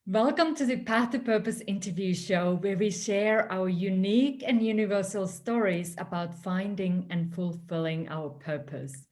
Welcome to the Path to Purpose interview show, where we share our unique and universal stories about finding and fulfilling our purpose.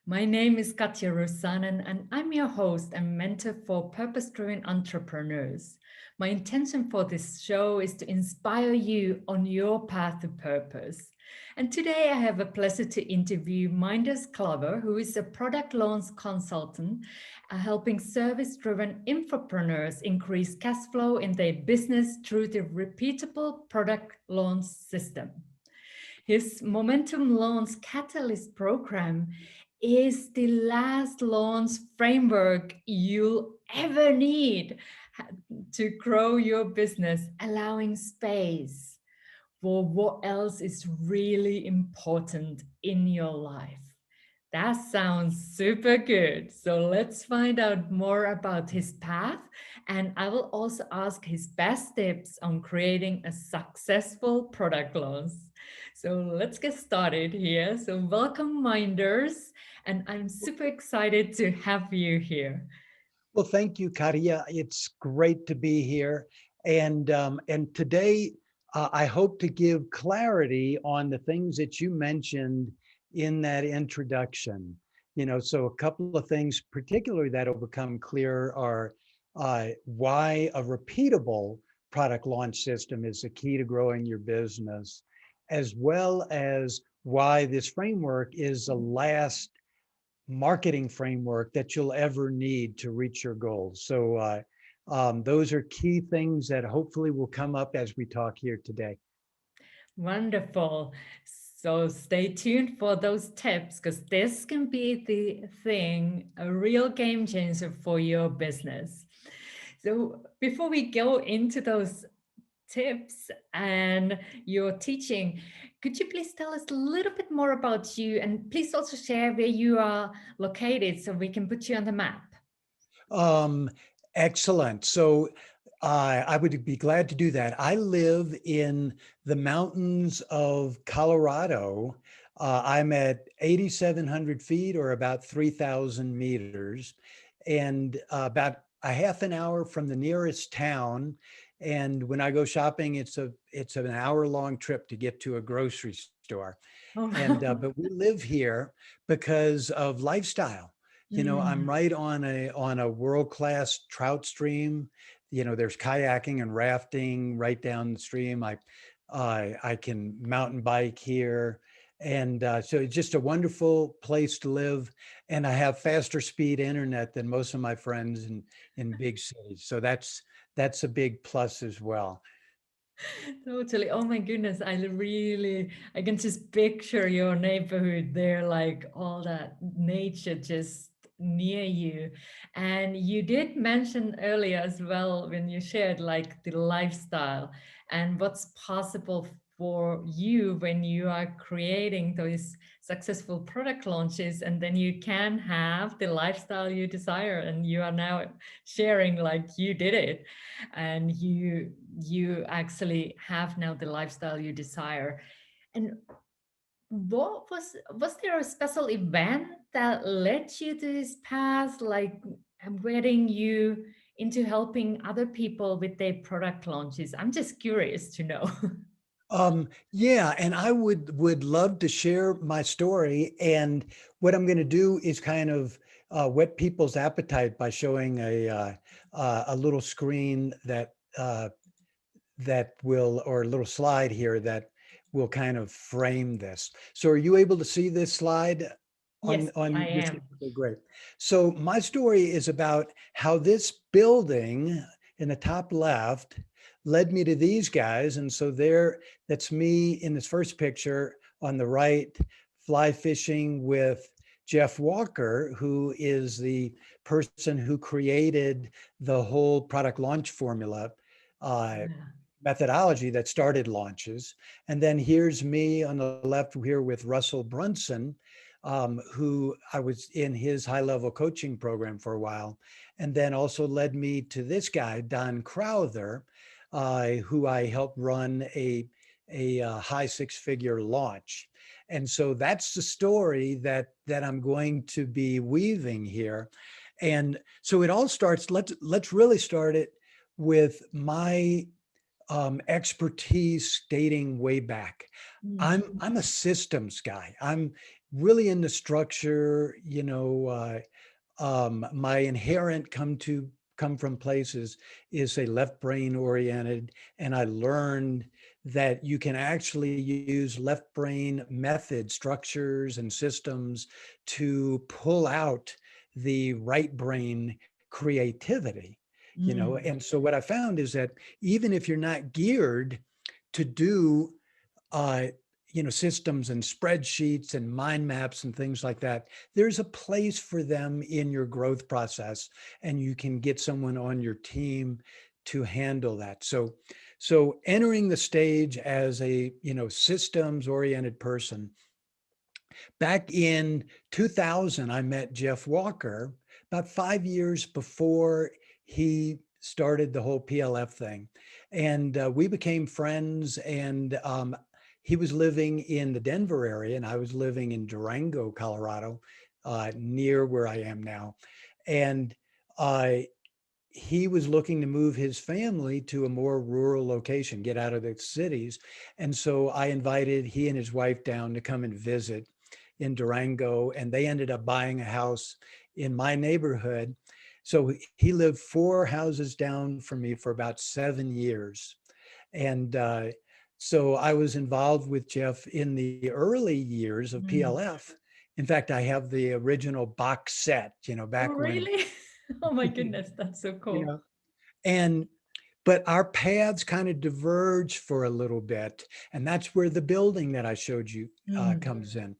My name is Katja and I'm your host and mentor for purpose-driven entrepreneurs. My intention for this show is to inspire you on your path to purpose. And today I have a pleasure to interview Mynders Glover, who is a product launch consultant helping service-driven infopreneurs increase cash flow in their business through the repeatable product launch system. His Momentum Launch Catalyst program is the last launch framework you'll ever need to grow your business, allowing space for what else is really important in your life. That sounds super good. So let's find out more about his path. And I will also ask his best tips on creating a successful product launch. So let's get started here. So welcome, Mynders. And I'm super excited to have you here. Well, thank you, Katja. It's great to be here. And today, I hope to give clarity on the things that you mentioned in that introduction. So a couple of things, particularly that'll become clear, are why a repeatable product launch system is the key to growing your business, as well as why this framework is the last marketing framework that you'll ever need to reach your goals. So those are key things that hopefully will come up as we talk here today. Wonderful. So stay tuned for those tips because this can be the thing, a real game changer for your business. So before we go into those tips and your teaching, could you please tell us a little bit more about you and please also share where you are located so we can put you on the map? Um, Excellent. So I would be glad to do that. I live in the mountains of Colorado. I'm at 8,700 feet or about 3,000 meters, and about a half an hour from the nearest town. And when I go shopping, it's an hour long trip to get to a grocery store. Oh, And wow. but we live here because of lifestyle. I'm Mm. right on a world-class trout stream. There's kayaking and rafting right down the stream. I can mountain bike here, and so it's just a wonderful place to live. And I have faster speed internet than most of my friends in big cities. So that's a big plus as well. Totally. Oh my goodness. I can just picture your neighborhood there, like all that nature just near you. And you did mention earlier as well when you shared like the lifestyle and what's possible for you when you are creating those successful product launches, and then you can have the lifestyle you desire, and you are now sharing like you did it and you actually have now the lifestyle you desire. And was there a special event that led you to this path, like wedding you into helping other people with their product launches? I'm just curious to know. Yeah, and I would love to share my story. And what I'm going to do is kind of whet people's appetite by showing a little screen that will, or a little slide here that will kind of frame this. So, are you able to see this slide Yes, I on your am. screen? Okay, great. So, my story is about how this building in the top left led me to these guys. And so that's me in this first picture on the right, fly fishing with Jeff Walker, who is the person who created the whole product launch formula uh, Yeah. methodology that started launches. And then here's me on the left here with Russell Brunson, who I was in his high level coaching program for a while. And then also led me to this guy, Don Crowther, who I helped run a high six-figure launch. And so that's the story that I'm going to be weaving here. And so it all starts, let's really start it with my expertise dating way back. I'm a systems guy. I'm really into structure. My inherent come from places is a left brain oriented, and I learned that you can actually use left brain methods, structures, and systems to pull out the right brain creativity. And so what I found is that even if you're not geared to do uh, systems and spreadsheets and mind maps and things like that, there's a place for them in your growth process, and you can get someone on your team to handle that. So entering the stage as a systems oriented person, back in 2000, I met Jeff Walker about 5 years before he started the whole PLF thing. And we became friends. And he was living in the Denver area, and I was living in Durango, Colorado, near where I am now. And uh, he was looking to move his family to a more rural location, get out of the cities. And so I invited he and his wife down to come and visit in Durango, and they ended up buying a house in my neighborhood. So he lived 4 houses down from me for about 7 years. And so I was involved with Jeff in the early years of PLF. In fact, I have the original box set, Oh, back when, really? Oh my goodness, that's so you cool. know, and but our paths kind of diverge for a little bit. And that's where the building that I showed you comes in.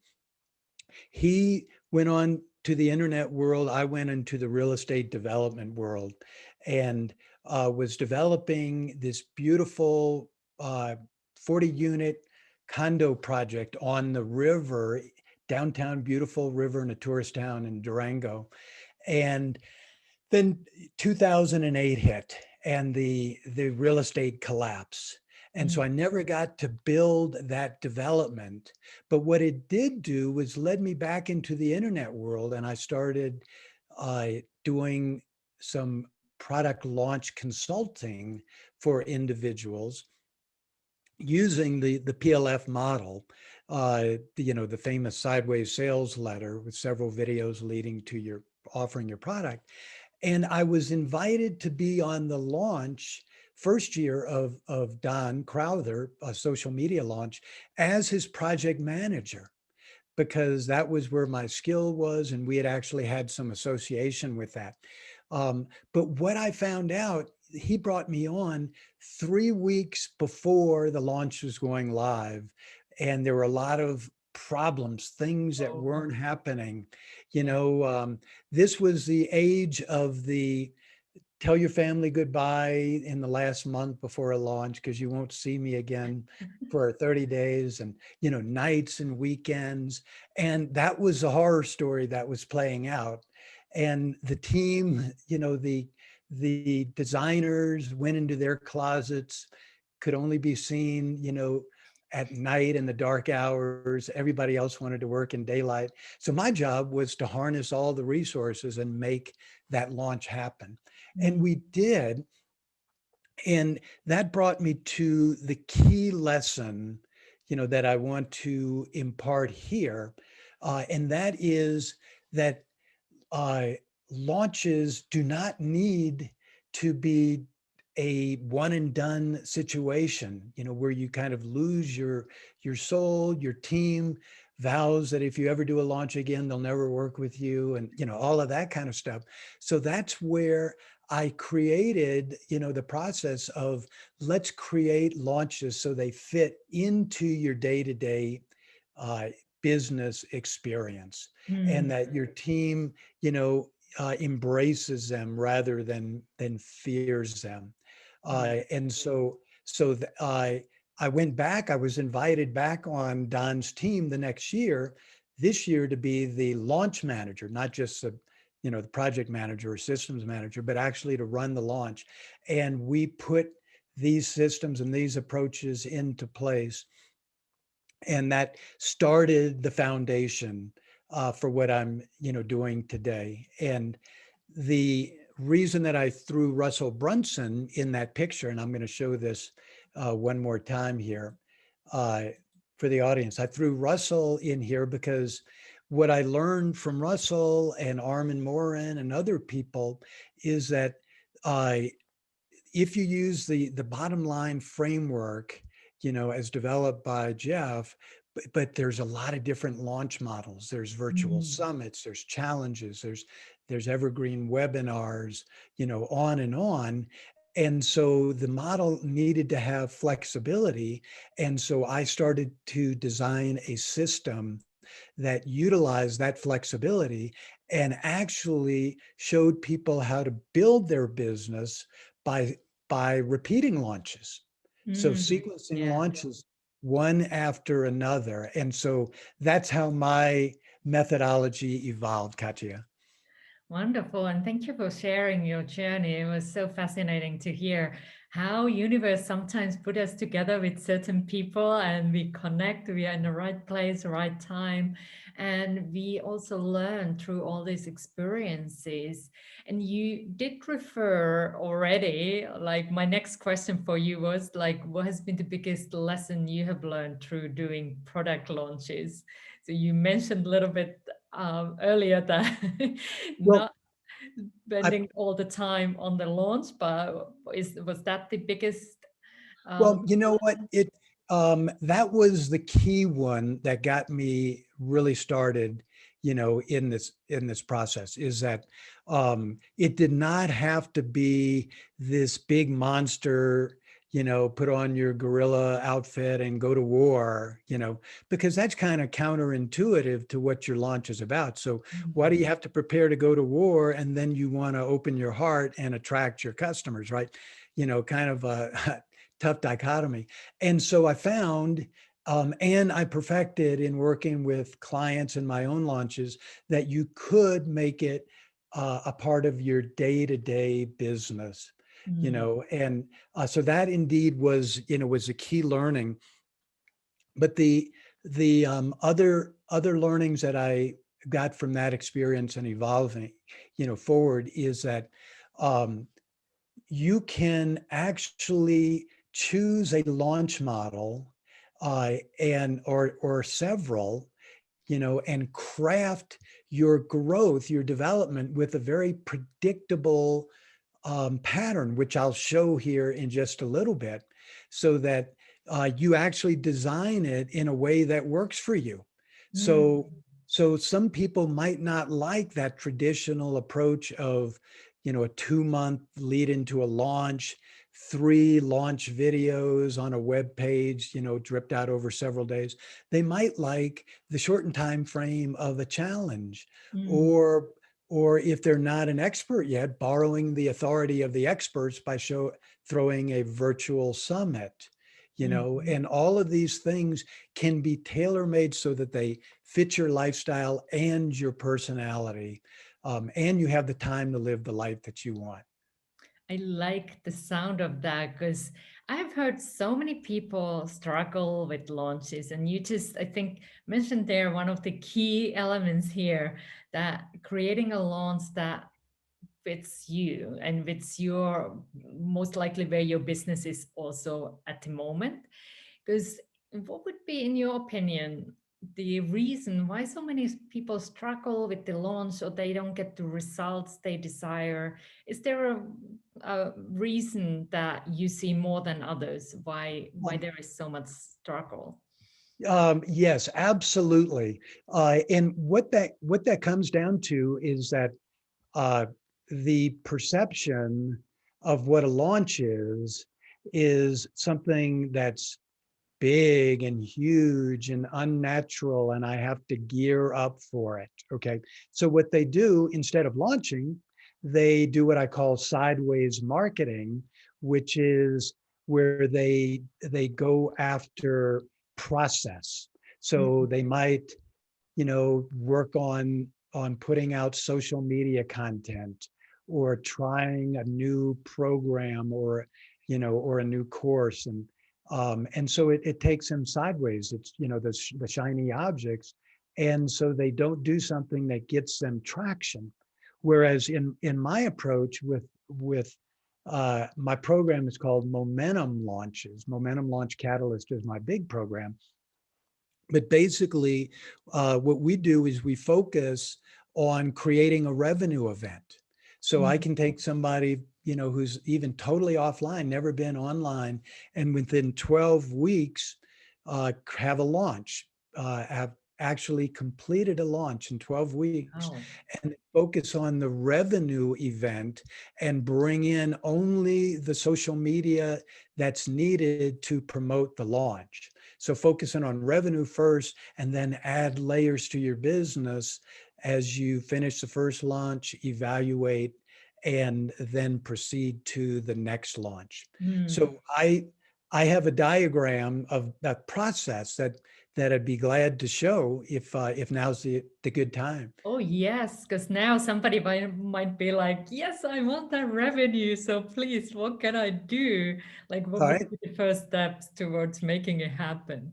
He went on to the internet world. I went into the real estate development world, and was developing this beautiful 40 unit condo project on the river, downtown, beautiful river in a tourist town in Durango. And then 2008 hit, and the real estate collapse. And so I never got to build that development. But what it did do was led me back into the internet world, and I started doing some product launch consulting for individuals using the PLF model, the famous sideways sales letter with several videos leading to your offering your product. And I was invited to be on the launch first year of Don Crowther, a social media launch, as his project manager, because that was where my skill was. And we had actually had some association with that. But what I found out, he brought me on 3 weeks before the launch was going live. And there were a lot of problems, things that Oh, weren't happening. yeah. This was the age of the tell your family goodbye in the last month before a launch because you won't see me again for 30 days, and nights and weekends. And that was a horror story that was playing out. And the team, the designers went into their closets, could only be seen at night in the dark hours. Everybody else wanted to work in daylight. So my job was to harness all the resources and make that launch happen. And we did. And that brought me to the key lesson, that I want to impart here. And that is that uh, launches do not need to be a one and done situation, where you kind of lose your soul. Your team vows that if you ever do a launch again, they'll never work with you, and all of that kind of stuff. So that's where I created, the process of let's create launches so they fit into your day-to-day uh, business experience, and that your team, embraces them rather than fears them. And I went back. I was invited back on Don's team the next year, this year, to be the launch manager, not just the project manager or systems manager, but actually to run the launch. And we put these systems and these approaches into place, and that started the foundation for what I'm doing today. And the reason that I threw Russell Brunson in that picture, and I'm going to show this one more time here uh, for the audience. I threw Russell in here because what I learned from Russell and Armin Morin and other people is that uh, if you use the bottom line framework, as developed by Jeff, but there's a lot of different launch models. There's virtual Mm. summits, there's challenges, there's evergreen webinars, on and on. And so the model needed to have flexibility. And so I started to design a system that utilized that flexibility and actually showed people how to build their business by repeating launches. So Mm. sequencing Yeah. launches one after another. And so that's how my methodology evolved, Katja. Wonderful. And thank you for sharing your journey. It was so fascinating to hear how universe sometimes put us together with certain people and we connect, we are in the right place, right time. And we also learn through all these experiences. And you did refer already, like my next question for you was like, what has been the biggest lesson you have learned through doing product launches? So you mentioned a little bit earlier that Well, not I, spending all the time on the launch, but was that the biggest well, you know what? lesson? That was the key one that got me really started, in this process is that it did not have to be this big monster, put on your gorilla outfit and go to war, because that's kind of counterintuitive to what your launch is about. So why do Mm, you have to prepare to go to war and then you want to open your heart and attract your customers, right? Kind of a tough dichotomy. And so I found, and I perfected in working with clients in my own launches, that you could make it a part of your day-to-day business, mm, and so that indeed was a key learning. But the other learnings that I got from that experience and evolving, forward is that um, you can actually choose a launch model and or several, and craft your growth, your development with a very predictable pattern, which I'll show here in just a little bit, so that you actually design it in a way that works for you. mm, So, so some people might not like that traditional approach of, a 2-month lead into a launch, 3 launch videos on a web page, dripped out over several days. They might like the shortened time frame of a challenge, mm, or if they're not an expert yet, borrowing the authority of the experts by throwing a virtual summit, mm. and all of these things can be tailor-made so that they fit your lifestyle and your personality, and you have the time to live the life that you want. I like the sound of that because I've heard so many people struggle with launches, and you just, I think, mentioned there one of the key elements here that creating a launch that fits you and fits your most likely where your business is also at the moment. Because what would be, in your opinion, the reason why so many people struggle with the launch or they don't get the results they desire? Is there a reason that you see more than others why Um, there is so much struggle? yes, absolutely. And what that comes down to is that uh, the perception of what a launch is something that's big and huge and unnatural, and I have to gear up for it. Okay. So what they do instead of launching, they do what I call sideways marketing, which is where they go after process. So Mm, they might, work on putting out social media content, or trying a new program, or or a new course, and so it takes them sideways. It's, the shiny objects, and so they don't do something that gets them traction. Whereas in my approach with my program is called Momentum Launches. Momentum Launch Catalyst is my big program. But basically, what we do is we focus on creating a revenue event. So I can take somebody, who's even totally offline, never been online, and within 12 weeks, have a launch, have actually completed a launch in 12 weeks, Oh. and focus on the revenue event and bring in only the social media that's needed to promote the launch. So focusing on revenue first, and then add layers to your business as you finish the first launch, evaluate, and then proceed to the next launch. So I have a diagram of that process that I'd be glad to show if now's the good time. Oh, yes, because now somebody might be like, yes, I want that revenue. So please, what can I do? Like, what All would right. be the first steps towards making it happen?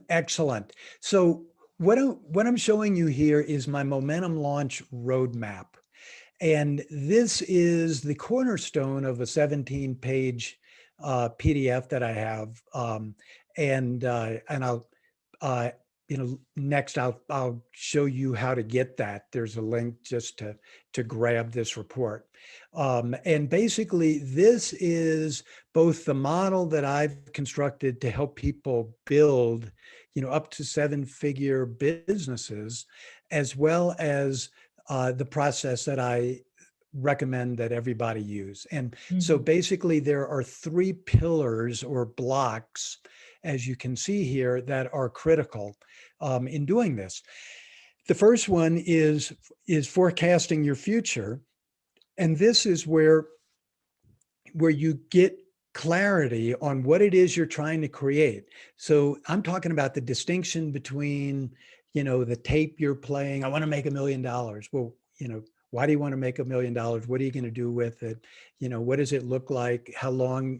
Excellent. So what I'm showing you here is my momentum launch roadmap. And this is the cornerstone of a 17-page PDF that I have. And I'll next I'll show you how to get that. There's a link just to grab this report. And basically, this is both the model that I've constructed to help people build, up to 7-figure businesses, as well as the process that I recommend that everybody use. And so basically there are 3 pillars or blocks, as you can see here, that are critical in doing this. The first one is forecasting your future. And this is where you get clarity on what it is you're trying to create. So I'm talking about the distinction between, the tape you're playing. I want to make $1 million. Well, why do you want to make $1 million? What are you going to do with it? What does it look like? How long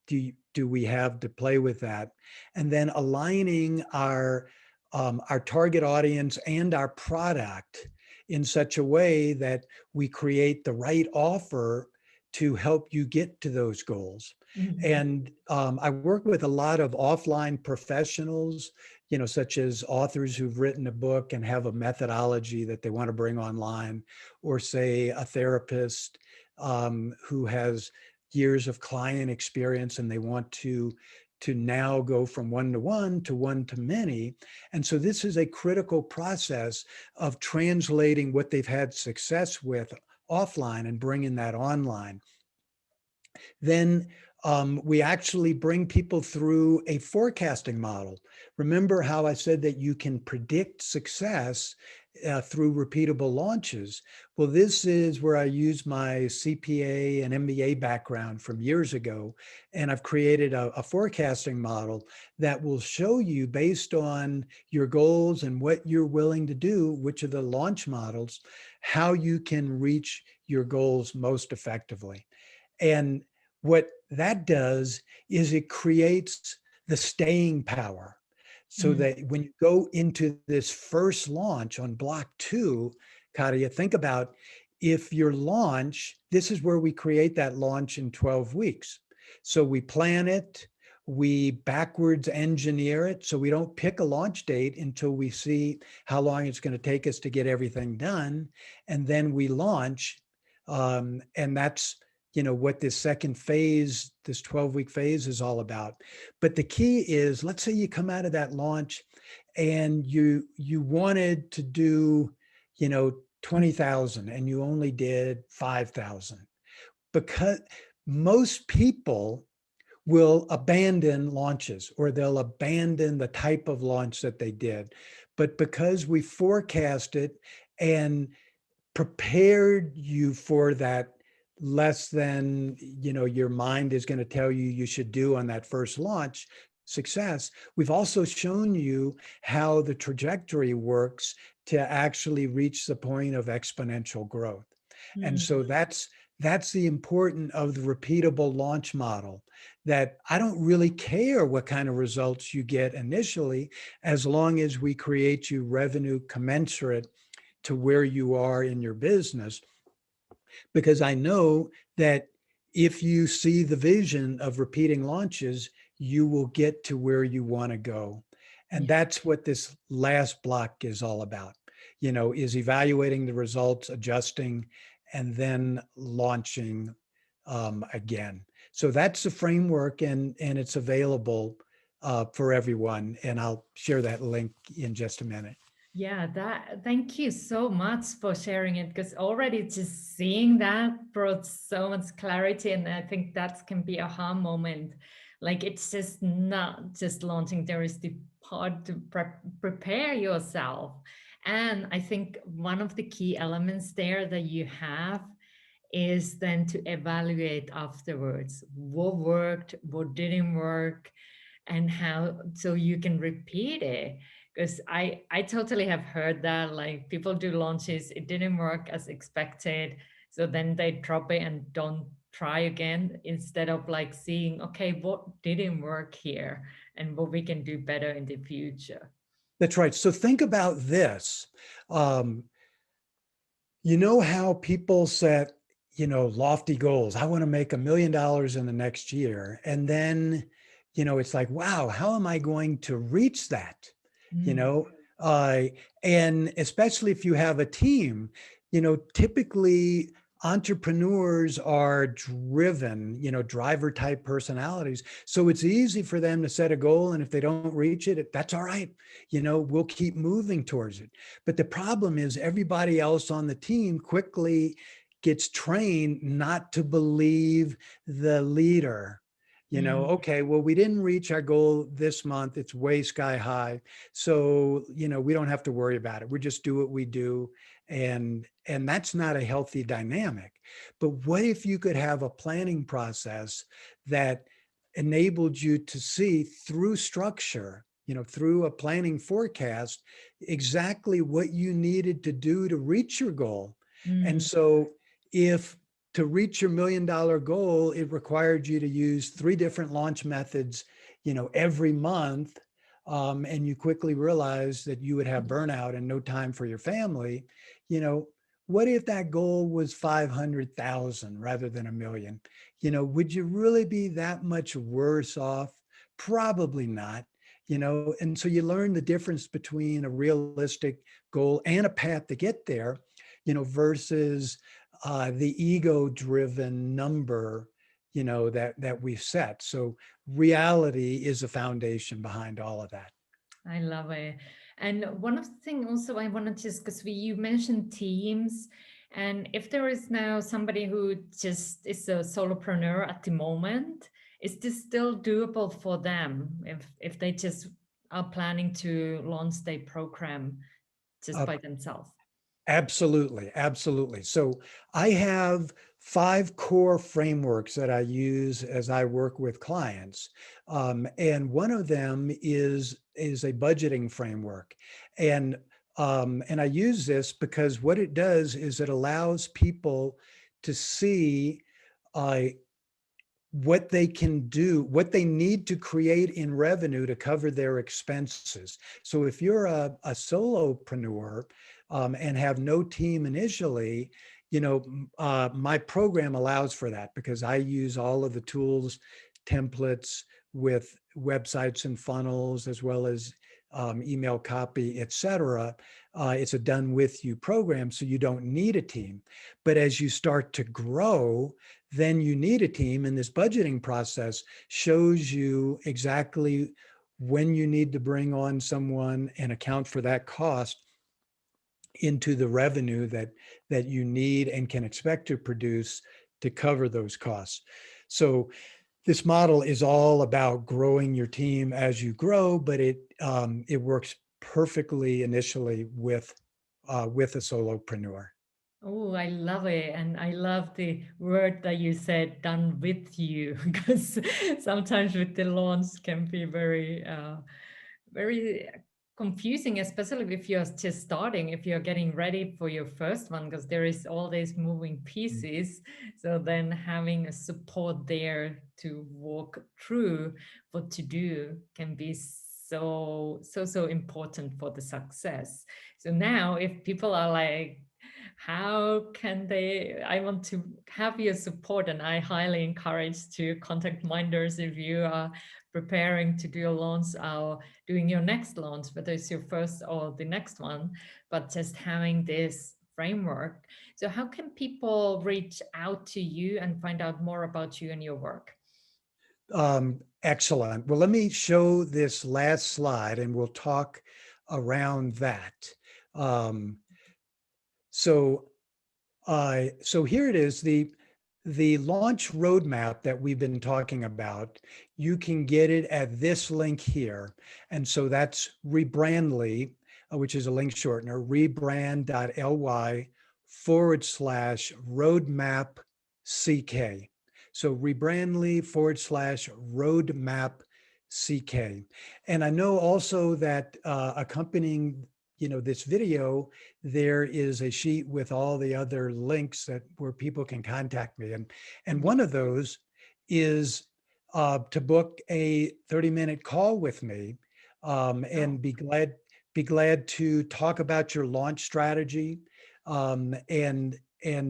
do we have to play with that? And then aligning our target audience and our product in such a way that we create the right offer to help you get to those goals. And I work with a lot of offline professionals, such as authors who've written a book and have a methodology that they want to bring online, or say a therapist who has years of client experience and they want to now go from one-to-one to one-to-many. And so this is a critical process of translating what they've had success with offline and bringing that online. Then we actually bring people through a forecasting model. Remember how I said that you can predict success through repeatable launches? Well, this is where I use my CPA and MBA background from years ago, and I've created a forecasting model that will show you, based on your goals and what you're willing to do, which are the launch models, how you can reach your goals most effectively. And what that does is it creates the staying power, so that when you go into this first launch on block 2, Katja, think about, if your launch, this is where we create that launch in 12 weeks. So we plan it, we backwards engineer it. So we don't pick a launch date until we see how long it's going to take us to get everything done. And then we launch. And that's, what this second phase, this 12-week phase is all about. But the key is, let's say you come out of that launch and you wanted to do, 20,000 and you only did 5,000, because most people will abandon launches, or they'll abandon the type of launch that they did. But because we forecasted and prepared you for that less than, your mind is going to tell you should do on that first launch success, we've also shown you how the trajectory works to actually reach the point of exponential growth. And so that's the important of the repeatable launch model, that I don't really care what kind of results you get initially, as long as we create you revenue commensurate to where you are in your business, because I know that if you see the vision of repeating launches, you will get to where you want to go. And Yeah. that's what this last block is all about, is evaluating the results, adjusting, and then launching again. So that's the framework, and it's available for everyone. And I'll share that link in just a minute. Yeah, thank you so much for sharing it, because already just seeing that brought so much clarity, and I think that can be a aha moment. Like, it's just not just launching, there is the part to prepare yourself. And I think one of the key elements there that you have is then to evaluate afterwards what worked, what didn't work, and how, so you can repeat it. Because I totally have heard that, like, people do launches, it didn't work as expected, so then they drop it and don't try again, instead of like seeing, okay, what didn't work here and what we can do better in the future. That's right. So think about this. Um, You know how people set, lofty goals. I want to make $1 million in the next year. And then, it's like, wow, how am I going to reach that? You Mm. know, uh, and especially if you have a team, typically entrepreneurs are driven, driver type personalities. So it's easy for them to set a goal. And if they don't reach it, that's all right. We'll keep moving towards it. But the problem is everybody else on the team quickly gets trained not to believe the leader. Mm. Okay, well, we didn't reach our goal this month. It's way sky high. So, we don't have to worry about it. We just do what we do. And that's not a healthy dynamic. But what if you could have a planning process that enabled you to see through structure, through a planning forecast, exactly what you needed to do to reach your goal. And Mm. so if to reach your $1 million goal, it required you to use 3 different launch methods, every month, and you quickly realized that you would have burnout and no time for your family, you know, what if that goal was 500,000 rather than a million? Would you really be that much worse off? Probably not. And so you learn the difference between a realistic goal and a path to get there, versus the ego-driven number, that we've set. So reality is the foundation behind all of that. I love it. And one of the things also I want to just, because you mentioned teams, and if there is now somebody who just is a solopreneur at the moment, is this still doable for them if they just are planning to launch their program just Uh, by themselves? Absolutely, absolutely. So I have 5 core frameworks that I use as I work with clients, and one of them is a budgeting framework, and I use this because what it does is it allows people to see uh, what they can do, what they need to create in revenue to cover their expenses. So if you're a solopreneur and have no team initially, my program allows for that because I use all of the tools, templates with websites and funnels, as well as email copy, et cetera. It's a done with you program, so you don't need a team. But as you start to grow, then you need a team. And this budgeting process shows you exactly when you need to bring on someone and account for that cost into the revenue that you need and can expect to produce to cover those costs. So this model is all about growing your team as you grow, but it works perfectly initially with a solopreneur. Oh, I love it. And I love the word that you said, done with you, because sometimes with the launch can be very confusing, especially if you're just starting, if you're getting ready for your first one, because there is all these moving pieces. So then having a support there to walk through what to do can be so important for the success. So now if people are like, how can they, I want to have your support, and I highly encourage to contact Mynders if you are preparing to do a launch or doing your next launch, whether it's your first or the next one, but just having this framework. So how can people reach out to you and find out more about you and your work? Excellent. Well, let me show this last slide and we'll talk around that. Um, so, so here it is, the launch roadmap that we've been talking about. You can get it at this link here. And so that's Rebrandly, which is a link shortener, rebrand.ly/roadmap CK. So Rebrandly /roadmap CK. And I know also that accompanying this video, there is a sheet with all the other links that where people can contact me. And one of those is to book a 30-minute call with me and be glad to talk about your launch strategy and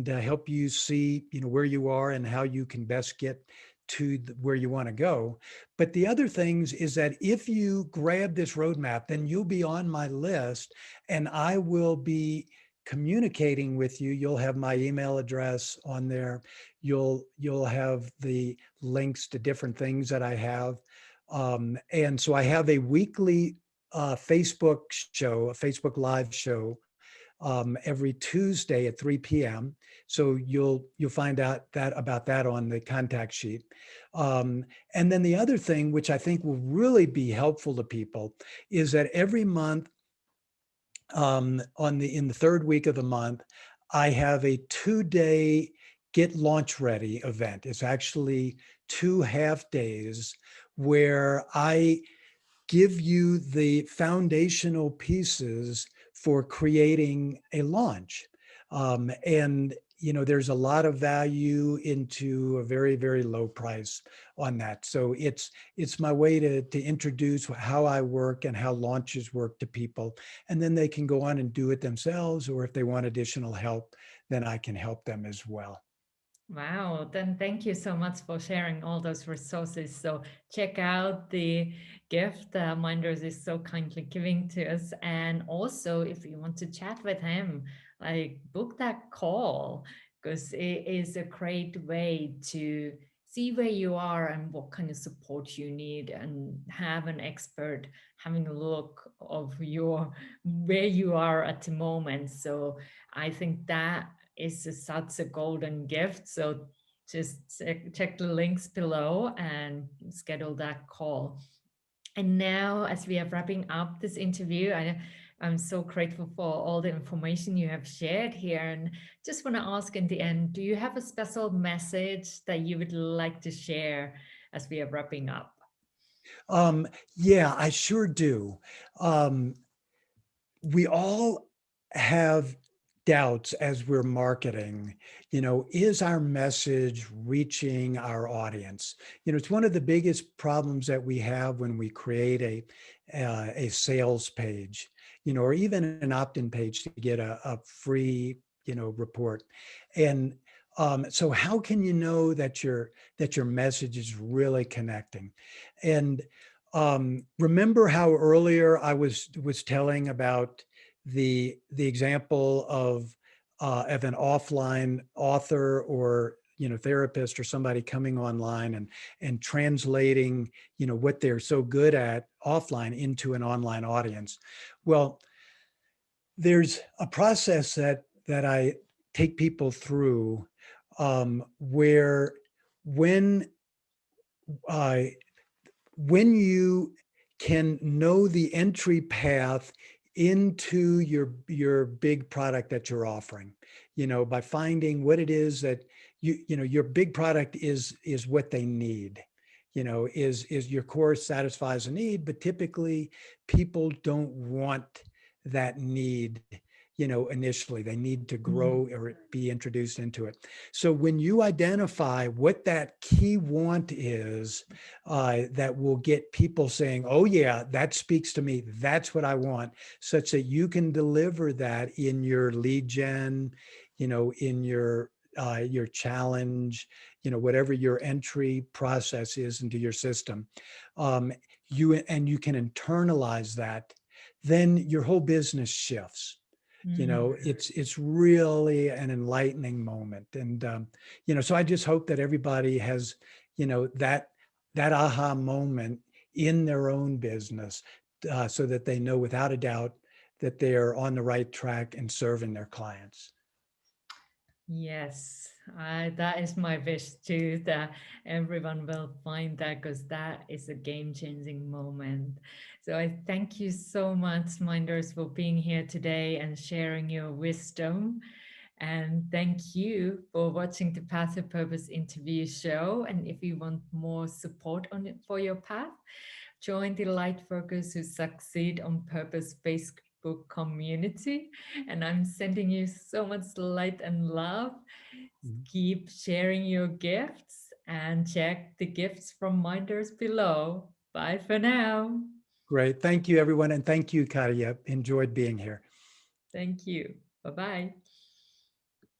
help you see where you are and how you can best get to where you want to go. But the other things is that if you grab this roadmap, then you'll be on my list and I will be communicating with you. You'll have my email address on there. You'll have the links to different things that I have. And so I have a weekly Facebook show, a Facebook Live show every Tuesday at 3 p.m. So you'll find out that about that on the contact sheet. And then the other thing, which I think will really be helpful to people, is that every month in the third week of the month, I have a 2-day Get Launch Ready event. It's actually 2 half days where I give you the foundational pieces for creating a launch. And there's a lot of value into a very, very low price on that. So it's my way to introduce how I work and how launches work to people. And then they can go on and do it themselves, or if they want additional help, then I can help them as well. Wow, then thank you so much for sharing all those resources. So check out the gift that Mynders is so kindly giving to us. And also, if you want to chat with him, like book that call, because it is a great way to see where you are and what kind of support you need, and have an expert having a look of your where you are at the moment. So I think that is such a golden gift. So just check the links below and schedule that call. And now, as we are wrapping up this interview, I'm so grateful for all the information you have shared here. And just want to ask in the end, do you have a special message that you would like to share as we are wrapping up? Yeah, I sure do. We all have doubts as we're marketing, is our message reaching our audience? It's one of the biggest problems that we have when we create a sales page, or even an opt-in page to get a free, report. And so how can you know that your message is really connecting? And remember how earlier I was telling about the example of an offline author or therapist or somebody coming online and translating what they're so good at offline into an online audience. Well, there's a process that I take people through where when I when you can know the entry path into your big product that you're offering, by finding what it is that your big product is what they need, is your course satisfies a need, but typically people don't want that need, initially. They need to Mhm. grow or be introduced into it. So when you identify what that key want is, that will get people saying, oh yeah, that speaks to me, that's what I want, such that you can deliver that in your lead gen, in your challenge, whatever your entry process is into your system, um, you can internalize that, then your whole business shifts. Mm. It's really an enlightening moment. And so I just hope that everybody has that aha moment in their own business, so that they know without a doubt that they're on the right track and serving their clients. Yes, that is my wish too, that everyone will find that, because that is a game-changing moment. So I thank you so much, Minders, for being here today and sharing your wisdom. And thank you for watching the Path to Purpose interview show. And if you want more support on it for your path, join the Lightworkers Who Succeed on Purpose Facebook community. And I'm sending you so much light and love. Mhm. Keep sharing your gifts and check the gifts from Minders below. Bye for now. Great. Thank you, everyone. And thank you, Katja. Enjoyed being here. Thank you. Bye bye.